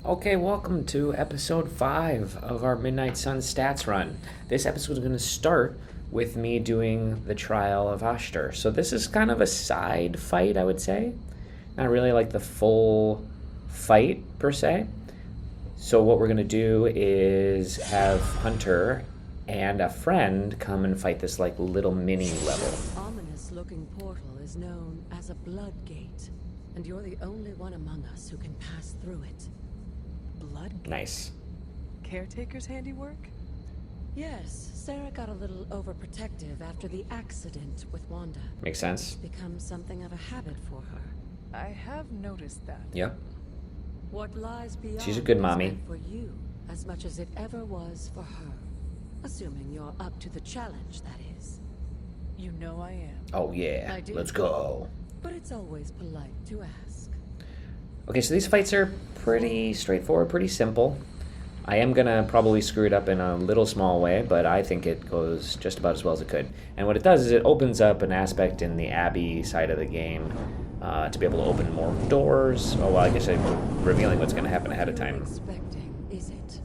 Okay, welcome to episode 5 of our Midnight Sun stats run. This episode is going to start with me doing the trial of Oshtur. So this is kind of a side fight, I would say. Not really like the full fight, per se. So what we're going to do is have Hunter and a friend come and fight this like little mini level. Ominous-looking portal is known as a blood gate, and you're the only one among us who can pass through it. Blood gate? Nice. Caretaker's handiwork? Yes, Sarah got a little overprotective after the accident with Wanda. Makes sense. It's become something of a habit for her. I have noticed that. Yep. What lies beyond She's a good is mommy. meant for you as much as it ever was for her. Assuming you're up to the challenge, that is. You know I am. Oh yeah, I do. let's go. But it's always polite to ask. Okay, so these fights are pretty straightforward, pretty simple. I am gonna probably screw it up in a little small way, but I think it goes just about as well as it could. And what it does is it opens up an aspect in the Abby side of the game to be able to open more doors. Oh, well, I guess I'm revealing what's gonna happen ahead of What you're time. expecting, is it?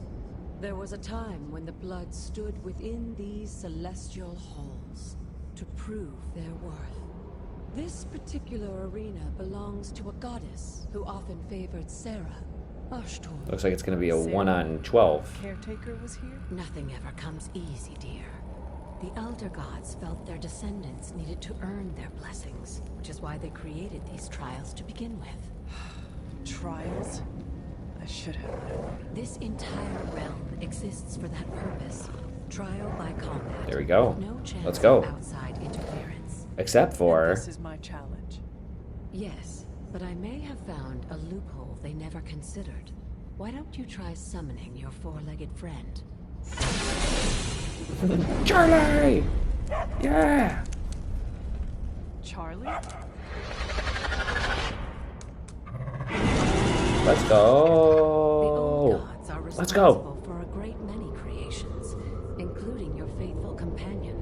There was a time when the blood stood within these celestial halls to prove their worth. This particular arena belongs to a goddess who often favored Sarah, Oshtur. Looks like it's gonna be a Sarah, 1 on 12. Caretaker was here? Nothing ever comes easy, dear. The Elder Gods felt their descendants needed to earn their blessings, which is why they created these trials to begin with. Trials? I should have known. This entire realm exists for that purpose. Trial by combat. There we go. with No chance Let's go. of outside interference. Except And for... this is my challenge. Yes, but I may have found a loophole they never considered. Why don't you try summoning your four-legged friend? Charlie! Yeah! Charlie? Let's The go! old gods are Let's go! responsible for a great many creations, including your faithful companion.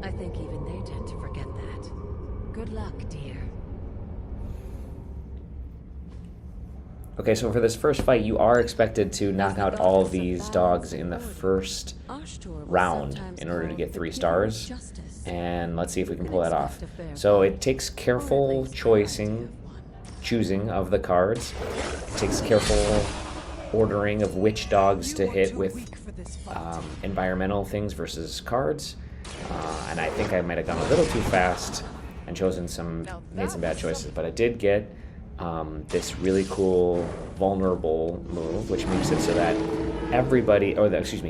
I think even they tend to forget that. Good luck, dear. Okay, so for this first fight, you are expected to knock out all of these dogs in the first round in order to get 3 stars. And let's see if we can pull that off. So it takes careful choosing of the cards. It takes careful ordering of which dogs to hit with environmental things versus cards. And I think I might have gone a little too fast and made some bad choices. But I did get this really cool vulnerable move, which makes it so that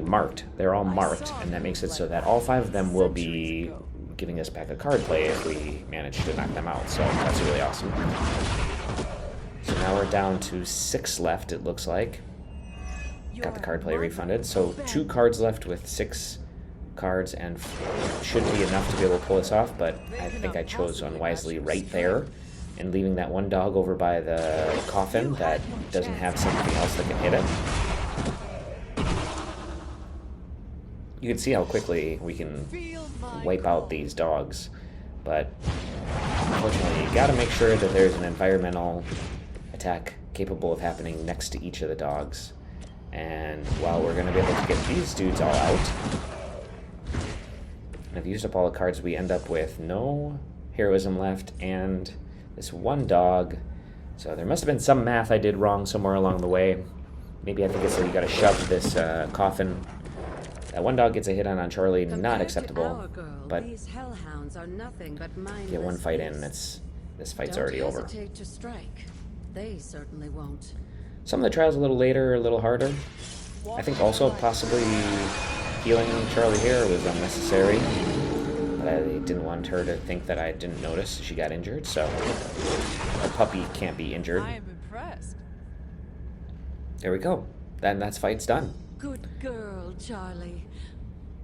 marked. They're all marked, and that makes it so that all 5 of them will be giving us back a card play if we manage to knock them out. So that's really awesome. So now we're down to 6 left, it looks like. Got the card play refunded. So 2 cards left with 6 cards, and should be enough to be able to pull this off, but I think I chose unwisely right there. And leaving that one dog over by the coffin that doesn't have something else that can hit it. You can see how quickly we can wipe out these dogs. But unfortunately, you gotta make sure that there's an environmental attack capable of happening next to each of the dogs. And while we're gonna be able to get these dudes all out, and I've used up all the cards, we end up with no heroism left and this one dog. So there must have been some math I did wrong somewhere along the way. Maybe I think it's that you gotta shove this coffin. That one dog gets a hit on Charlie, not acceptable. But these hellhounds are nothing but mindless get one fight in, beasts. this fight's Don't already over. hesitate to strike. They certainly won't. Some of the trials a little later, a little harder. I think also possibly healing Charlie here was unnecessary. But I didn't want her to think that I didn't notice she got injured, so a puppy can't be injured. I am impressed. There we go. Then that fight's done. Good girl, Charlie.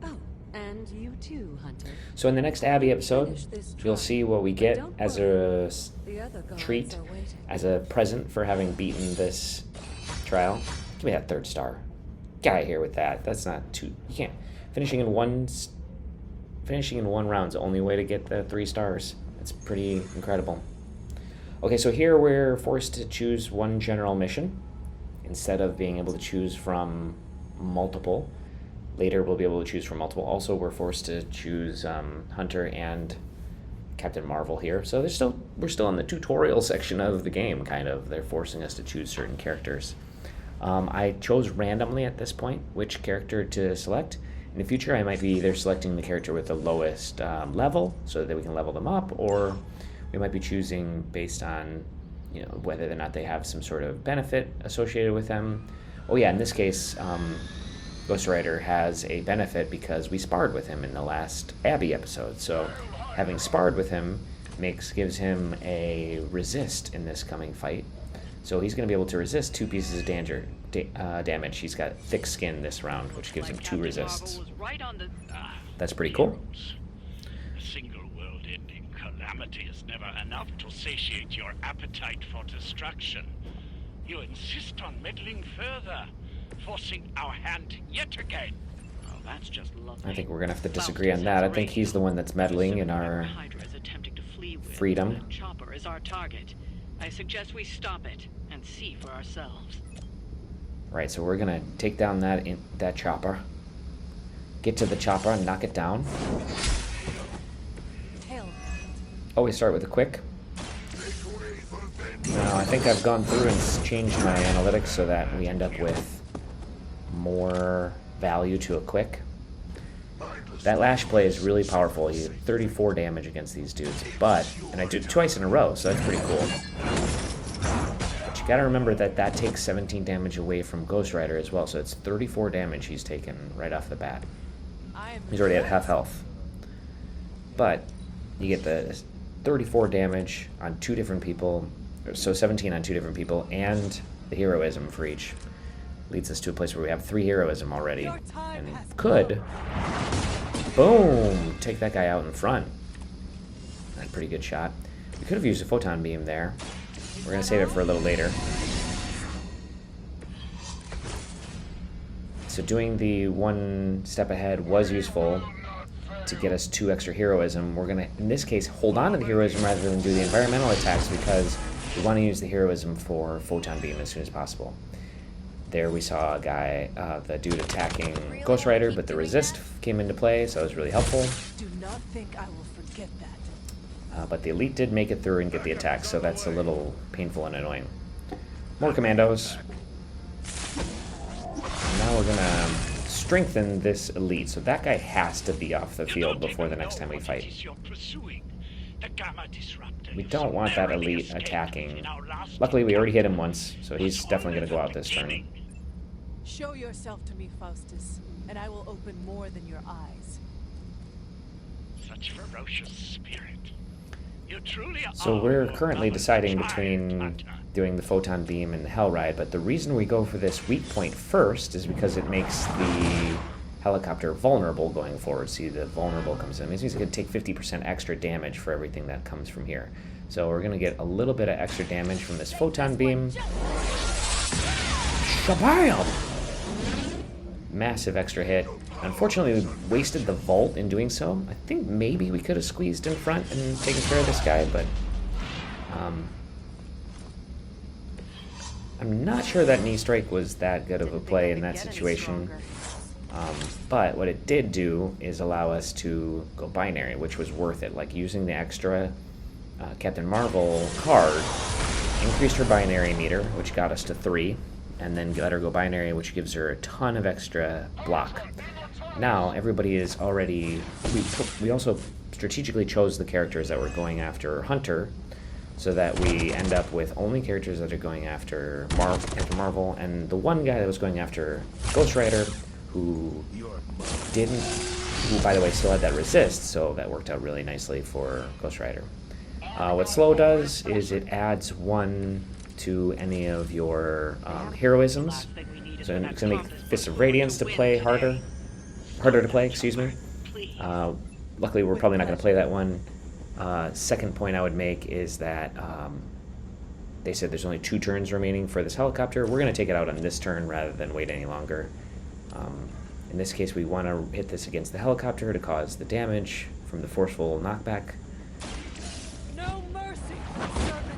Oh, and you too, Hunter. So in the next Abby episode, Finish this you'll trial. see what we But get don't as worry, a the other gods treat, are waiting. as a present for having beaten this trial. Give me that 3rd star. Get out of here with that. That's not too... You can't... Finishing in one round's the only way to get the 3 stars. It's pretty incredible. Okay, so here we're forced to choose one general mission. instead of being able to choose from multiple. Later we'll be able to choose from multiple. Also, we're forced to choose Hunter and Captain Marvel here. So we're still in the tutorial section of the game, kind of. They're forcing us to choose certain characters. I chose randomly at this point which character to select. In the future, I might be either selecting the character with the lowest level so that we can level them up, or we might be choosing based on, you know, whether or not they have some sort of benefit associated with them. Oh yeah, in this case, Ghost Rider has a benefit because we sparred with him in the last Abby episode. So having sparred with him gives him a resist in this coming fight. So he's going to be able to resist 2 pieces of damage. He's got thick skin this round, which gives him 2 resists. That's pretty cool. A single world-ending calamity is never enough to satiate your appetite for destruction. You insist on meddling further, forcing our hand yet again. Oh, that's just lovely. I think we're going to have to disagree on that. I think he's the one that's meddling in our Hydra is attempting to flee with. freedom. The chopper is our target. I suggest we stop it and see for ourselves. Right, so we're going to take down that chopper. Get to the chopper and knock it down. Oh, we start with a quick. Now, I think I've gone through and changed my analytics so that we end up with more value to a quick. That lash play is really powerful. You get 34 damage against these dudes, and I did it twice in a row, so that's pretty cool. But you gotta remember that takes 17 damage away from Ghost Rider as well, so it's 34 damage he's taken right off the bat. He's already at half health. But you get the 34 damage on 2 different people, so 17 on 2 different people, and the heroism for each. Leads us to a place where we have 3 heroism already, and could, boom, take that guy out in front. That's a pretty good shot. We could have used a photon beam there. We're going to save it for a little later. So doing the 1 step ahead was useful to get us 2 extra heroism. We're going to, in this case, hold on to the heroism rather than do the environmental attacks because we want to use the heroism for photon beam as soon as possible. There we saw a guy, the dude attacking Ghost Rider, but the resist came into play, so it was really helpful. Do not think I will forget that. But the elite did make it through and get the attack, so that's a little painful and annoying. More commandos. Now we're gonna strengthen this elite, so that guy has to be off the field before the next time we fight. We don't want that elite attacking. Luckily, we already hit him once, so he's definitely going to go out this turn. Show yourself to me, Faustus, and I will open more than your eyes. Such ferocious spirit. You truly So we're currently deciding between doing the photon beam and the hell ride, but the reason we go for this weak point first is because it makes the helicopter vulnerable going forward. See, the vulnerable comes in. It means he's going to take 50% extra damage for everything that comes from here. So we're going to get a little bit of extra damage from this photon beam. Shabam! Massive extra hit. Unfortunately, we wasted the Volt in doing so. I think maybe we could have squeezed in front and taken care of this guy, but I'm not sure that knee strike was that good of a play in that situation. But what it did do is allow us to go binary, which was worth it. Like using the extra Captain Marvel card increased her binary meter, which got us to 3, and then let her go binary, which gives her a ton of extra block. Now everybody is already. We also strategically chose the characters that were going after Hunter, so that we end up with only characters that are going after Captain Marvel, and the one guy that was going after Ghost Rider, who by the way still had that resist, so that worked out really nicely for Ghost Rider. What slow does is it adds 1 to any of your heroisms, so it's going to make Fists of Radiance to play harder to play, excuse me. Luckily we're probably not going to play that one. Second point I would make is that they said there's only 2 turns remaining for this helicopter. We're going to take it out on this turn rather than wait any longer. In this case, we want to hit this against the helicopter to cause the damage from the forceful knockback. No mercy.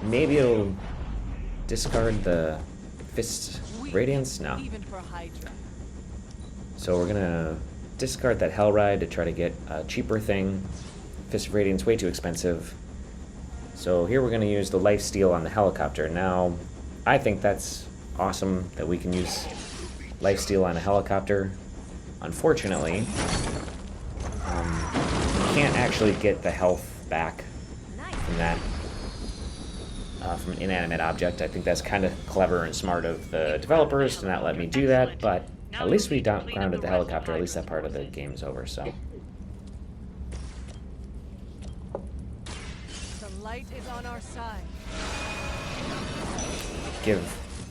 Maybe it'll discard the fist Radiance? No. Even for Hydra. So we're gonna discard that Hell Ride to try to get a cheaper thing. Fist of Radiance, way too expensive. So here we're gonna use the Life Steal on the helicopter. Now, I think that's awesome that we can use Life Steal on a helicopter. Unfortunately, we can't actually get the health back from that, from an inanimate object. I think that's kind of clever and smart of the developers to not let me do that, but at least we grounded the helicopter. At least that part of the game's over, so. The light is on our side. Give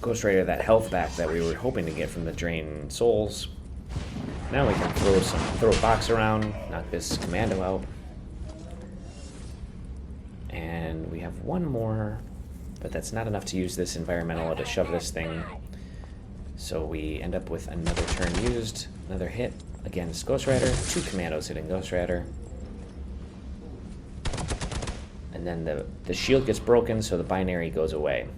Ghost Rider that health back that we were hoping to get from the drained souls. Now we can throw a box around, knock this commando out. And we have one more, but that's not enough to use this environmental to shove this thing. So we end up with another turn used, another hit against Ghost Rider, 2 commandos hitting Ghost Rider. And then the shield gets broken, so the binary goes away.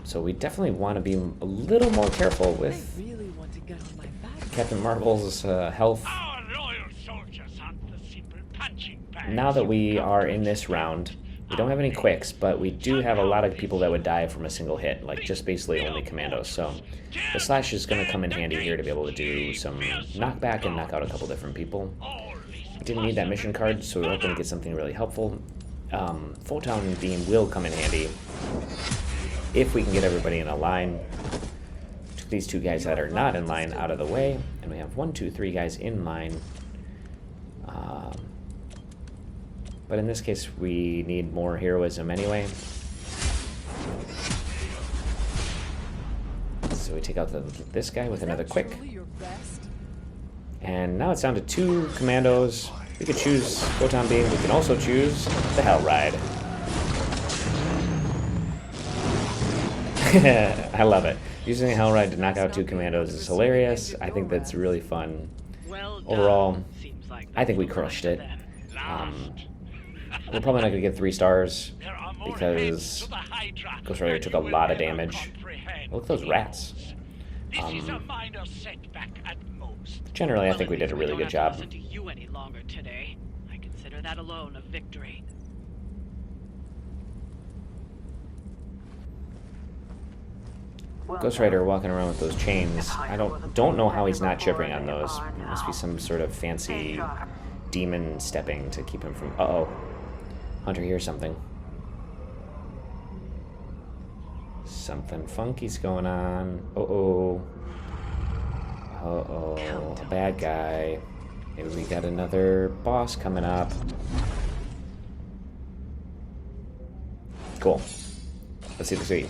So we definitely want to be a little more careful with Really want to get on my back. Captain Marvel's health. Our loyal soldiers aren't the simple punching bags. Now that we are in this round, we don't have any quicks, but we do have a lot of people that would die from a single hit, like just basically only commandos. So the slash is going to come in handy here to be able to do some knockback and knock out a couple different people. We didn't need that mission card, so we're hoping to get something really helpful. Photon Beam will come in handy if we can get everybody in a line. Took these 2 guys that are not in line out of the way, and we have 1, 2, 3 guys in line. But in this case, we need more heroism anyway. So we take out this guy with another quick. Truly your best? And now it's down to 2 commandos. We could choose Photon Beam. We can also choose the Hell Ride. I love it. Using a Hell Ride to knock out 2 commandos is hilarious. I think that's really fun. Well done. Overall, Seems like I think we that's crushed the it. last. We're probably not going to get 3 stars There are more because heads to the Hydra Ghost Rider than took you a will lot of ever damage. comprehend. Look at those rats. This is a minor setback at most. Generally, I Well, think we at did a least really don't good have job. to listen to you any longer today. I consider that alone a victory. Ghost Rider walking around with those chains. I don't know how he's not chipping on those. It must be some sort of fancy demon stepping to keep him from... Uh-oh. Hunter hears something. Something funky's going on. Uh-oh. Uh-oh. A bad guy. Maybe we got another boss coming up. Cool. Let's see the suite.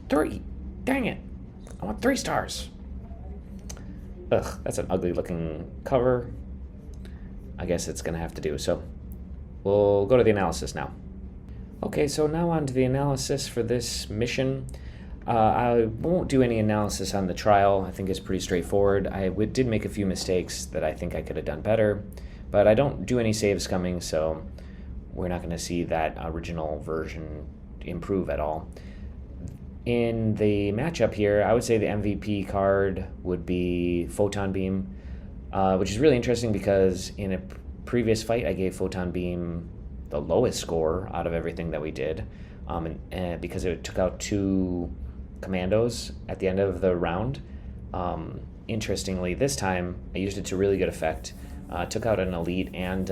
3! Dang it! I want 3 stars. Ugh, that's an ugly looking cover. I guess it's gonna have to do. So we'll go to the analysis now. Okay, so now on to the analysis for this mission. I won't do any analysis on the trial. I think it's pretty straightforward. I did make a few mistakes that I think I could have done better, but I don't do any saves coming, so we're not going to see that original version improve at all. In the matchup here, I would say the MVP card would be Photon Beam, which is really interesting because in a previous fight I gave Photon Beam the lowest score out of everything that we did, and because it took out 2 commandos at the end of the round. Interestingly, this time I used it to really good effect. Took out an elite and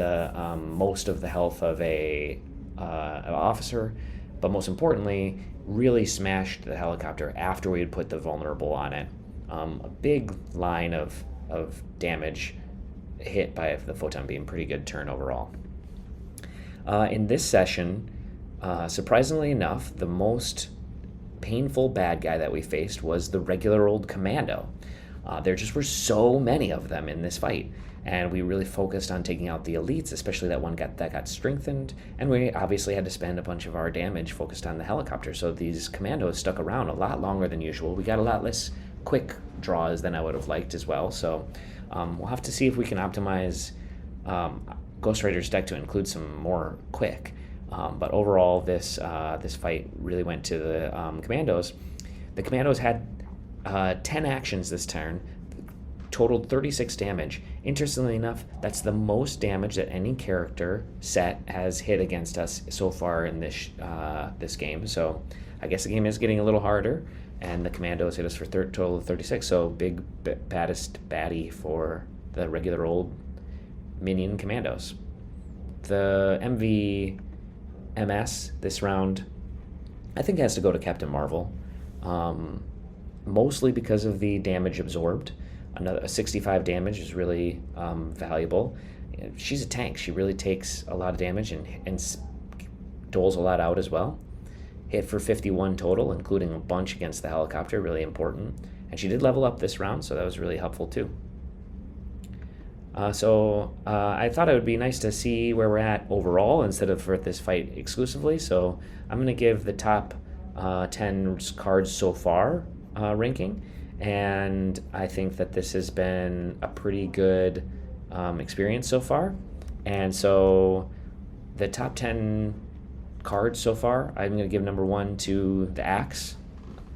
most of the health of an officer, but most importantly, really smashed the helicopter after we had put the vulnerable on it. A big line of damage hit by the Photon Beam. Pretty good turn overall. In this session, surprisingly enough, the most painful bad guy that we faced was the regular old commando. There just were so many of them in this fight, and we really focused on taking out the elites, especially that one that got strengthened, and we obviously had to spend a bunch of our damage focused on the helicopter, so these commandos stuck around a lot longer than usual. We got a lot less quick draws than I would have liked as well, so we'll have to see if we can optimize Ghost Rider's deck to include some more quick. But overall, this fight really went to the commandos. The commandos had 10 actions this turn, totaled 36 damage. Interestingly enough, that's the most damage that any character set has hit against us so far in this game. So I guess the game is getting a little harder, and the commandos hit us for total of 36. So big baddest baddie for the regular old minion commandos. The MVMS this round, I think, has to go to Captain Marvel, mostly because of the damage absorbed. A 65 damage is really valuable. She's a tank. She really takes a lot of damage and doles a lot out as well. Hit for 51 total, including a bunch against the helicopter, really important. And she did level up this round, so that was really helpful too. So I thought it would be nice to see where we're at overall instead of for this fight exclusively. So I'm going to give the top 10 cards so far ranking. And I think that this has been a pretty good experience so far. And so the top 10 cards so far, I'm going to give number 1 to the axe.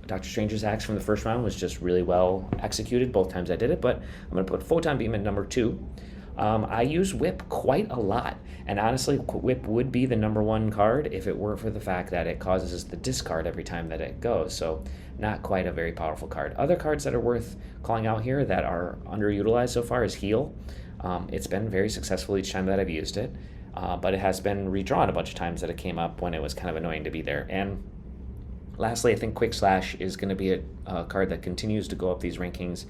Doctor Strange's axe from the first round was just really well executed both times I did it, but I'm going to put Photon Beam at number 2. I use Whip quite a lot, and honestly, Whip would be the number 1 card if it were for the fact that it causes us the discard every time that it goes, so not quite a very powerful card. Other cards that are worth calling out here that are underutilized so far is Heal. It's been very successful each time that I've used it, but it has been redrawn a bunch of times that it came up when it was kind of annoying to be there. And lastly, I think Quick Slash is going to be a card that continues to go up these rankings.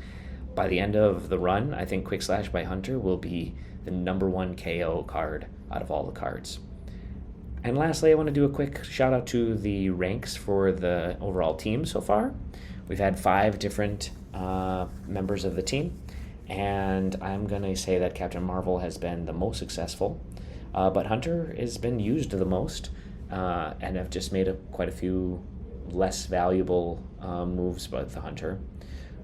By the end of the run, I think Quick Slash by Hunter will be the number 1 KO card out of all the cards. And lastly, I want to do a quick shout out to the ranks for the overall team so far. We've had 5 different members of the team, and I'm going to say that Captain Marvel has been the most successful, but Hunter has been used the most, and have just made quite a few less valuable moves with the Hunter.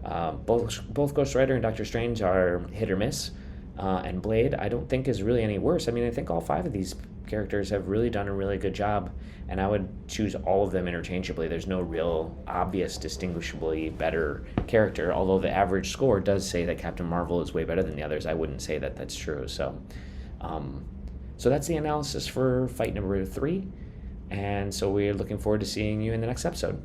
Both Ghost Rider and Doctor Strange are hit or miss, and Blade I don't think is really any worse. I mean, I think all 5 of these characters have really done a really good job, and I would choose all of them interchangeably. There's no real obvious distinguishably better character, although the average score does say that Captain Marvel is way better than the others. I wouldn't say that that's true. So that's the analysis for fight number 3, and so we're looking forward to seeing you in the next episode.